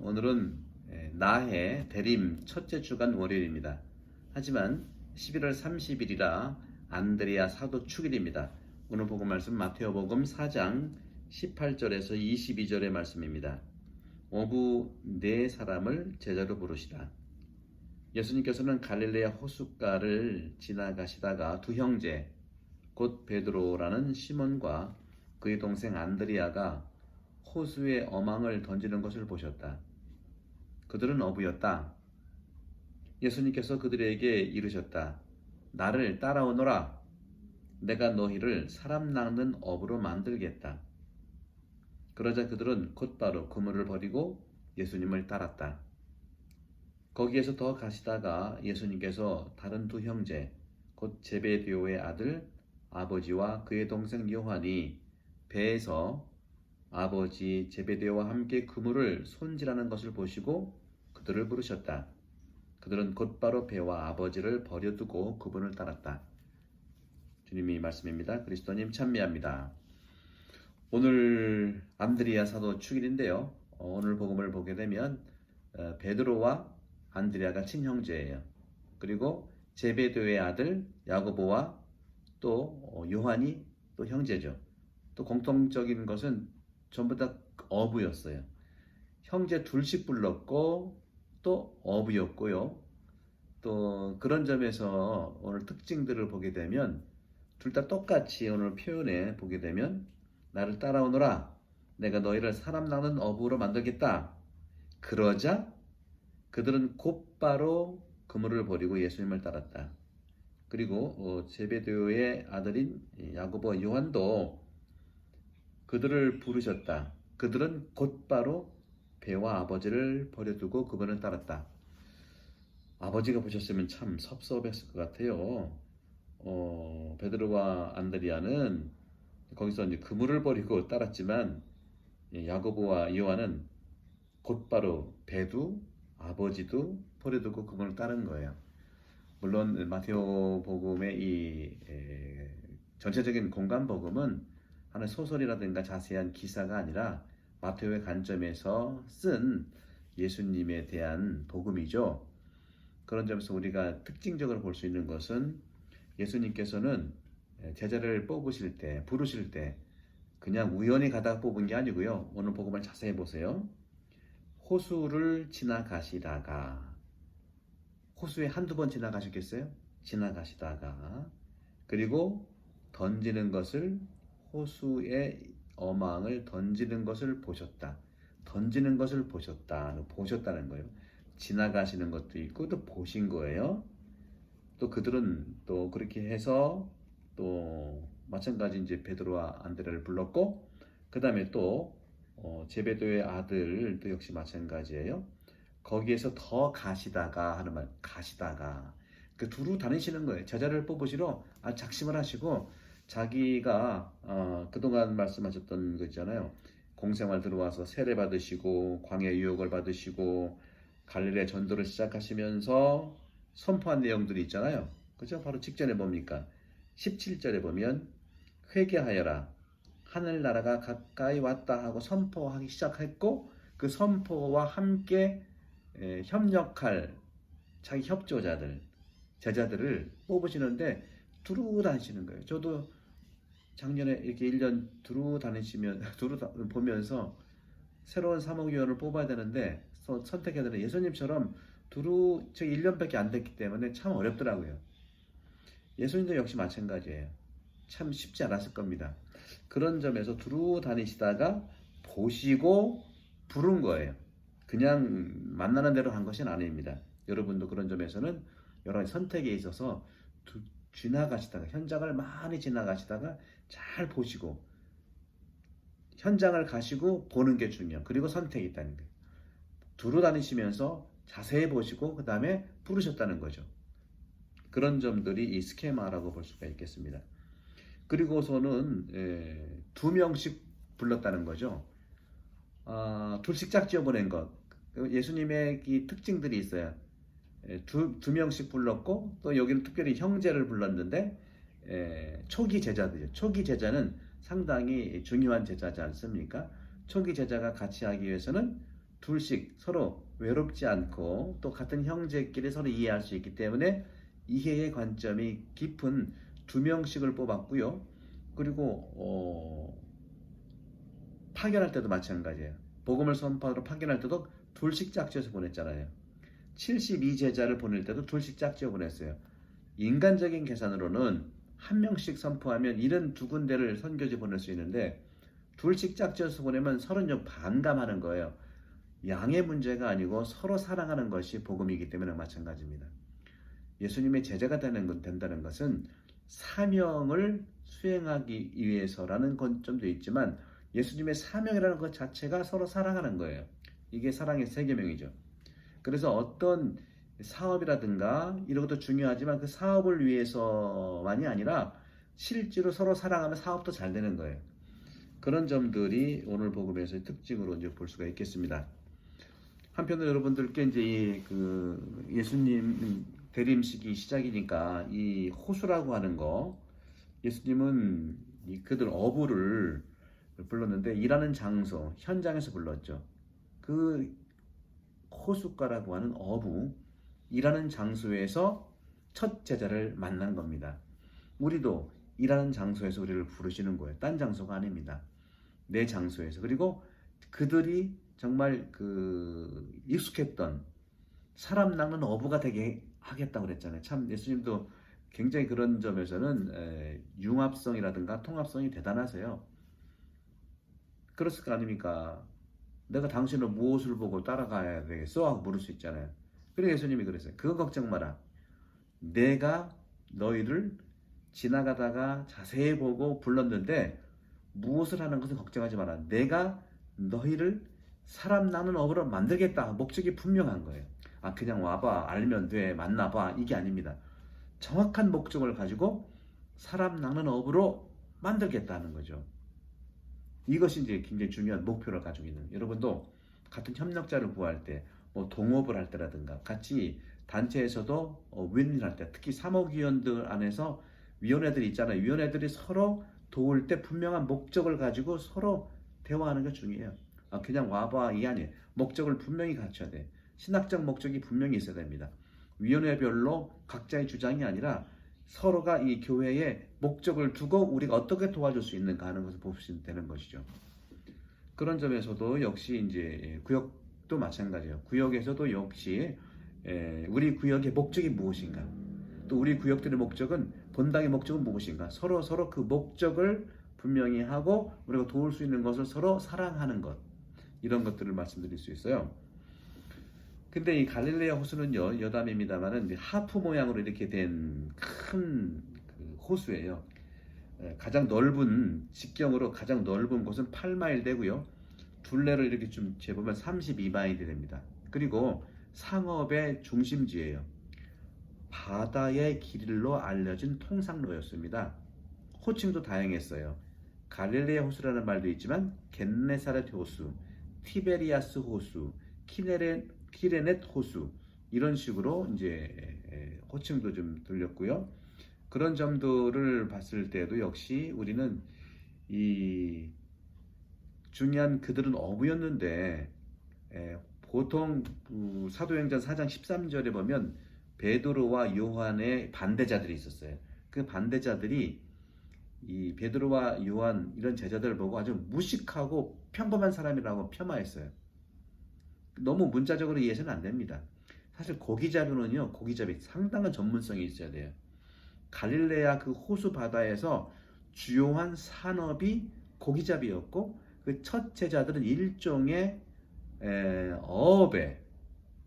오늘은 나해 대림 첫째 주간 월요일입니다. 하지만 11월 30일이라 안드레아 사도 축일입니다. 오늘 복음 말씀 마테오복음 4장 18절에서 22절의 말씀입니다. 오부 네 사람을 제자로 부르시라. 예수님께서는 갈릴레아 호숫가를 지나가시다가 두 형제 곧 베드로라는 시몬과 그의 동생 안드레아가 호수에 어망을 던지는 것을 보셨다. 그들은 어부였다. 예수님께서 그들에게 이르셨다. 나를 따라오너라. 내가 너희를 사람 낚는 어부로 만들겠다. 그러자 그들은 곧바로 그물을 버리고 예수님을 따랐다. 거기에서 더 가시다가 예수님께서 다른 두 형제 곧 제베데오의 아들 아버지와 그의 동생 요한이 배에서 아버지 제베데오와 함께 그물을 손질하는 것을 보시고 그들을 부르셨다. 그들은 곧바로 배와 아버지를 버려두고 그분을 따랐다. 주님이 말씀입니다. 그리스도님 찬미합니다. 오늘 안드레아 사도 축일인데요. 오늘 복음을 보게 되면 베드로와 안드레아가 친형제예요. 그리고 제베데오의 아들 야고보와 또 요한이 또 형제죠. 또 공통적인 것은 전부 다 어부였어요. 형제 둘씩 불렀고 또 어부였고요. 또 그런 점에서 오늘 특징들을 보게 되면 둘 다 똑같이 오늘 표현에 보게 되면 나를 따라오너라. 내가 너희를 사람 낚는 어부로 만들겠다. 그러자 그들은 곧바로 그물을 버리고 예수님을 따랐다. 그리고 제베데오의 아들인 야고보와 요한도 그들을 부르셨다. 그들은 곧바로 배와 아버지를 버려두고 그분을 따랐다. 아버지가 보셨으면 참 섭섭했을 것 같아요. 베드로와 안드레아는 거기서 이제 그물을 버리고 따랐지만 야고보와 요한은 곧바로 배도 아버지도 버려두고 그분을 따른 거예요. 물론 마테오 복음의 이 전체적인 공간 복음은 하나의 소설이라든가 자세한 기사가 아니라 마테오의 관점에서 쓴 예수님에 대한 복음이죠. 그런 점에서 우리가 특징적으로 볼 수 있는 것은 예수님께서는 제자를 뽑으실 때, 부르실 때 그냥 우연히 가다가 뽑은 게 아니고요. 오늘 복음을 자세히 보세요. 호수를 지나가시다가, 호수에 한두 번 지나가셨겠어요? 지나가시다가, 그리고 던지는 것을 호수에 어망을 던지는 것을 보셨다. 던지는 것을 보셨다. 보셨다는 거예요. 지나가시는 것도 있고 또 보신 거예요. 또 그들은 또 그렇게 해서 또 마찬가지 이제 베드로와 안드레를 불렀고 그 다음에 또 제베데오의 아들도 역시 마찬가지예요. 거기에서 더 가시다가 하는 말, 가시다가 그 두루 다니시는 거예요. 제자를 뽑으시러 작심을 하시고 자기가 그동안 말씀하셨던 거 있잖아요. 공생활 들어와서 세례 받으시고 광야 유혹을 받으시고 갈릴레 전도를 시작하시면서 선포한 내용들이 있잖아요. 그죠? 바로 직전에 뭡니까? 17절에 보면 회개하여라. 하늘나라가 가까이 왔다 하고 선포하기 시작했고 그 선포와 함께 협력할 자기 협조자들, 제자들을 뽑으시는데 두루 다니시는 거예요. 저도 작년에 이렇게 1년 두루 보면서 새로운 사목위원을 뽑아야 되는데 선택해야 되는 예수님처럼 두루 1년밖에 안 됐기 때문에 참 어렵더라고요. 예수님도 역시 마찬가지예요. 참 쉽지 않았을 겁니다. 그런 점에서 두루 다니시다가 보시고 부른 거예요. 그냥 만나는 대로 한 것은 아닙니다. 여러분도 그런 점에서는 여러 가지 선택에 있어서 지나가시다가 현장을 많이 지나가시다가 잘 보시고 현장을 가시고 보는 게 중요해요. 그리고 선택이 있다는 거예요. 두루 다니시면서 자세히 보시고 그 다음에 부르셨다는 거죠. 그런 점들이 이 스케마라고 볼 수가 있겠습니다. 그리고서는 2명씩 불렀다는 거죠. 둘씩 짝지어 보낸 것. 예수님의 이 특징들이 있어요. 두 명씩 불렀고 또 여기는 특별히 형제를 불렀는데 초기 제자들이죠. 초기 제자는 상당히 중요한 제자지 않습니까? 초기 제자가 같이 하기 위해서는 둘씩 서로 외롭지 않고 또 같은 형제끼리 서로 이해할 수 있기 때문에 이해의 관점이 깊은 2명씩을 뽑았고요. 그리고 파견할 때도 마찬가지예요. 복음을 선포하러 파견할 때도 둘씩 짝지어서 보냈잖아요. 72제자를 보낼 때도 둘씩 짝지어 보냈어요. 인간적인 계산으로는 1명씩 선포하면 72군데를 선교지 보낼 수 있는데 둘씩 짝지어서 보내면 서로 반감하는 거예요. 양의 문제가 아니고 서로 사랑하는 것이 복음이기 때문에 마찬가지입니다. 예수님의 제자가 된다는 것은 사명을 수행하기 위해서라는 관점도 있지만 예수님의 사명이라는 것 자체가 서로 사랑하는 거예요. 이게 사랑의 세계명이죠. 그래서 어떤 사업이라든가 이런 것도 중요하지만 그 사업을 위해서만이 아니라 실제로 서로 사랑하면 사업도 잘 되는 거예요. 그런 점들이 오늘 복음에서의 특징으로 이제 볼 수가 있겠습니다. 한편으로 여러분들께 이제 예수님 대림식이 시작이니까 이 호수라고 하는 거, 예수님은 그들 어부를 불렀는데 일하는 장소, 현장에서 불렀죠. 그 호숫가라고 하는 어부, 일하는 장소에서 첫 제자를 만난 겁니다. 우리도 일하는 장소에서 우리를 부르시는 거예요. 딴 장소가 아닙니다. 내 장소에서. 그리고 그들이 정말 익숙했던 사람 낚는 어부가 되게 하겠다고 그랬잖아요. 참 예수님도 굉장히 그런 점에서는 융합성이라든가 통합성이 대단하세요. 그랬을 거 아닙니까? 내가 당신을 무엇을 보고 따라가야 되겠어? 하고 물을 수 있잖아요. 그래서 예수님이 그랬어요. 그거 걱정 마라. 내가 너희를 지나가다가 자세히 보고 불렀는데 무엇을 하는 것을 걱정하지 마라. 내가 너희를 사람 낚는 어부로 만들겠다. 목적이 분명한 거예요. 그냥 와봐, 알면 돼, 만나봐, 이게 아닙니다. 정확한 목적을 가지고 사람 낚는 어부로 만들겠다는 거죠. 이것이 이제 굉장히 중요한 목표를 가지고 있는, 여러분도 같은 협력자를 구할 때, 동업을 할 때라든가 같이 단체에서도 윈윈 할 때, 특히 사목위원들 안에서 위원회들이 있잖아요. 위원회들이 서로 도울 때 분명한 목적을 가지고 서로 대화하는 게 중요해요. 그냥 와봐, 이 아니에요. 목적을 분명히 갖춰야 돼. 신학적 목적이 분명히 있어야 됩니다. 위원회별로 각자의 주장이 아니라 서로가 이 교회에 목적을 두고 우리가 어떻게 도와줄 수 있는가 하는 것을 보시면 되는 것이죠. 그런 점에서도 역시 이제 구역도 마찬가지예요. 구역에서도 역시 우리 구역의 목적이 무엇인가, 또 우리 구역들의 목적은, 본당의 목적은 무엇인가, 서로 그 목적을 분명히 하고 우리가 도울 수 있는 것을 서로 사랑하는 것, 이런 것들을 말씀드릴 수 있어요. 근데 이 갈릴레아 호수는요, 여담입니다만은 하프 모양으로 이렇게 된 큰 호수예요. 가장 넓은, 직경으로 가장 넓은 곳은 8마일 되고요. 둘레를 이렇게 좀 재보면 32마일이 됩니다. 그리고 상업의 중심지예요. 바다의 길로 알려진 통상로였습니다. 호칭도 다양했어요. 갈릴레아 호수라는 말도 있지만 겟네사렛 호수, 티베리아스 호수, 키레넷 호수, 이런 식으로 이제 호칭도 좀 들렸고요. 그런 점들을 봤을 때도 역시 우리는 이 중요한, 그들은 어부였는데 보통 사도행전 4장 13절에 보면 베드로와 요한의 반대자들이 있었어요. 그 반대자들이 이 베드로와 요한, 이런 제자들을 보고 아주 무식하고 평범한 사람이라고 폄하했어요. 너무 문자적으로 이해해서는 안 됩니다. 사실 고기잡이는요, 고기잡이 상당한 전문성이 있어야 돼요. 갈릴레아 그 호수 바다에서 주요한 산업이 고기잡이였고, 그 첫 제자들은 일종의 어업의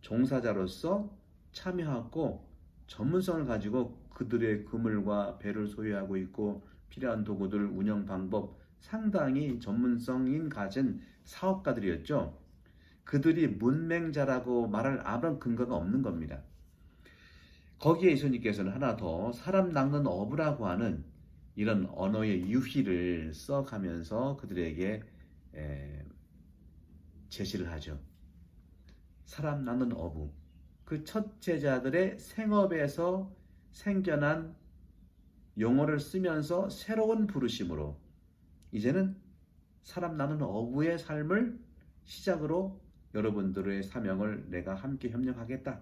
종사자로서 참여하고 전문성을 가지고 그들의 그물과 배를 소유하고 있고 필요한 도구들, 운영 방법, 상당히 전문성인 가진 사업가들이었죠. 그들이 문맹자라고 말할 아무런 근거가 없는 겁니다. 거기에 예수님께서는 하나 더, 사람 낚는 어부라고 하는 이런 언어의 유희를 써가면서 그들에게 제시를 하죠. 사람 낚는 어부, 그 첫 제자들의 생업에서 생겨난 용어를 쓰면서 새로운 부르심으로 이제는 사람 낚는 어부의 삶을 시작으로 여러분들의 사명을 내가 함께 협력하겠다.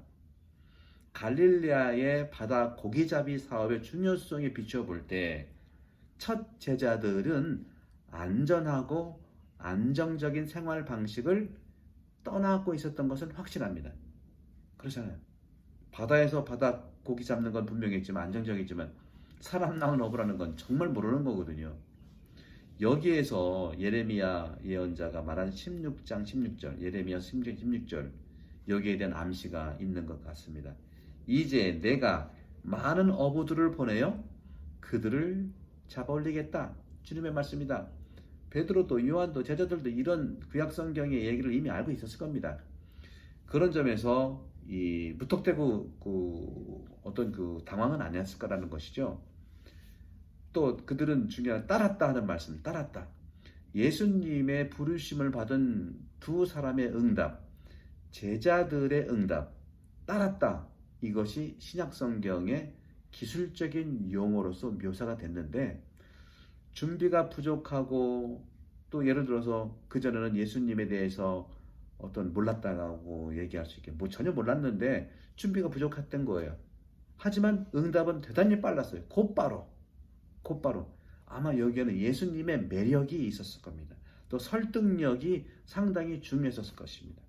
갈릴레아의 바다 고기잡이 사업의 중요성에 비춰볼 때 첫 제자들은 안전하고 안정적인 생활 방식을 떠나고 있었던 것은 확실합니다. 그렇잖아요. 바다에서 바다 고기 잡는 건 분명했지만 안정적이지만 사람 낳은 어부라는 건 정말 모르는 거거든요. 여기에서 예레미야 예언자가 말한 16장 16절, 예레미야 16장 16절 여기에 대한 암시가 있는 것 같습니다. 이제 내가 많은 어부들을 보내어 그들을 잡아올리겠다. 주님의 말씀이다. 베드로도 요한도 제자들도 이런 구약 성경의 얘기를 이미 알고 있었을 겁니다. 그런 점에서 이 무턱대고 어떤 당황은 아니었을 거라는 것이죠. 또 그들은 중요한 따랐다 하는 말씀, 따랐다. 예수님의 부르심을 받은 두 사람의 응답, 제자들의 응답, 따랐다. 이것이 신약성경의 기술적인 용어로서 묘사가 됐는데 준비가 부족하고 또 예를 들어서 그전에는 예수님에 대해서 어떤 몰랐다고 얘기할 수 있게 전혀 몰랐는데 준비가 부족했던 거예요. 하지만 응답은 대단히 빨랐어요. 곧바로 아마 여기에는 예수님의 매력이 있었을 겁니다. 또 설득력이 상당히 중요했었을 것입니다.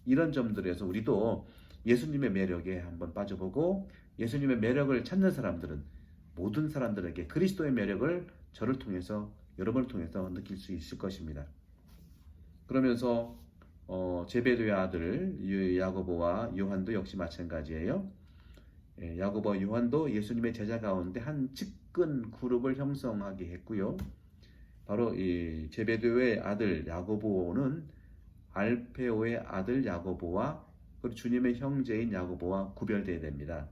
이런 점들에서 우리도 예수님의 매력에 한번 빠져보고 예수님의 매력을 찾는 사람들은 모든 사람들에게 그리스도의 매력을 저를 통해서 여러분을 통해서 느낄 수 있을 것입니다. 그러면서 제베드의 아들 야고보와 요한도 역시 마찬가지예요. 야고보와 요한도 예수님의 제자 가운데 한 측근 그룹을 형성하게 했고요. 바로 이 제베드의 아들 야고보는 알페오의 아들 야고보와 그리고 주님의 형제인 야고보와 구별되어야 됩니다.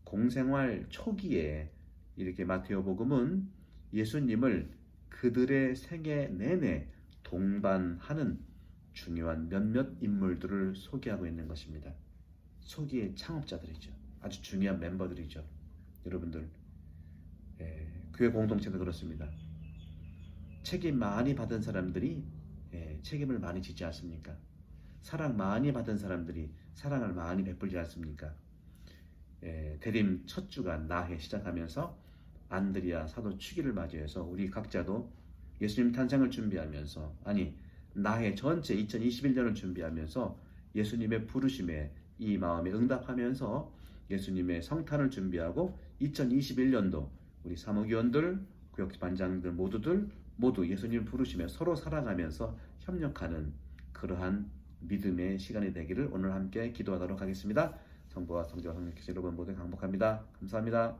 공생활 초기에 이렇게 마테오복음은 예수님을 그들의 생애 내내 동반하는 중요한 몇몇 인물들을 소개하고 있는 것입니다. 초기의 창업자들이죠. 아주 중요한 멤버들이죠. 여러분들 교회 공동체도 그렇습니다. 책임 많이 받은 사람들이 책임을 많이 지지 않습니까? 사랑 많이 받은 사람들이 사랑을 많이 베풀지 않습니까? 대림 첫 주가 나해 시작하면서 안드리아 사도 축일을 맞이해서 우리 각자도 예수님 탄생을 준비하면서 나해 전체 2021년을 준비하면서 예수님의 부르심에 이 마음에 응답하면서 예수님의 성탄을 준비하고 2021년도 우리 사무위원들, 구역 반장들 모두 예수님 부르심에 서로 살아가면서 협력하는 그러한 믿음의 시간이 되기를 오늘 함께 기도하도록 하겠습니다. 성부와 성자와 성령께서 여러분 모두 행복합니다. 감사합니다.